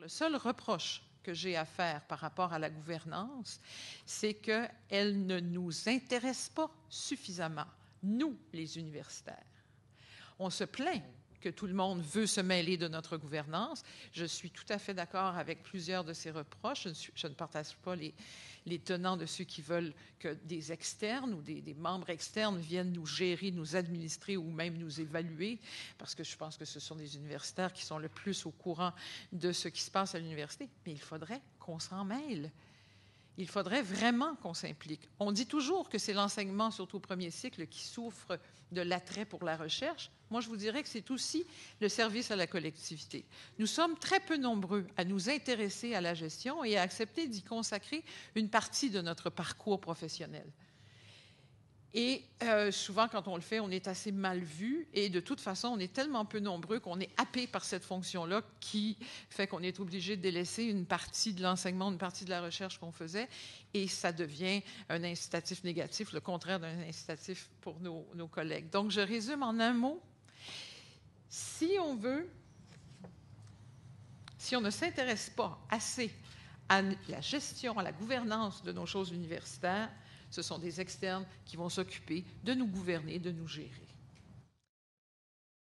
Le seul reproche que j'ai à faire par rapport à la gouvernance, c'est qu'elle ne nous intéresse pas suffisamment, nous, les universitaires. On se plaint que tout le monde veut se mêler de notre gouvernance. Je suis tout à fait d'accord avec plusieurs de ces reproches. Je ne partage pas les tenants de ceux qui veulent que des externes ou des membres externes viennent nous gérer, nous administrer ou même nous évaluer, parce que je pense que ce sont des universitaires qui sont le plus au courant de ce qui se passe à l'université. Mais il faudrait qu'on s'en mêle. Il faudrait vraiment qu'on s'implique. On dit toujours que c'est l'enseignement, surtout au premier cycle, qui souffre de l'attrait pour la recherche. Moi, je vous dirais que c'est aussi le service à la collectivité. Nous sommes très peu nombreux à nous intéresser à la gestion et à accepter d'y consacrer une partie de notre parcours professionnel. Et souvent, quand on le fait, on est assez mal vu. Et de toute façon, on est tellement peu nombreux qu'on est happé par cette fonction-là qui fait qu'on est obligé de délaisser une partie de l'enseignement, une partie de la recherche qu'on faisait. Et ça devient un incitatif négatif, le contraire d'un incitatif pour nos collègues. Donc, je résume en un mot. Si on ne s'intéresse pas assez à la gestion, à la gouvernance de nos choses universitaires, ce sont des externes qui vont s'occuper de nous gouverner, de nous gérer.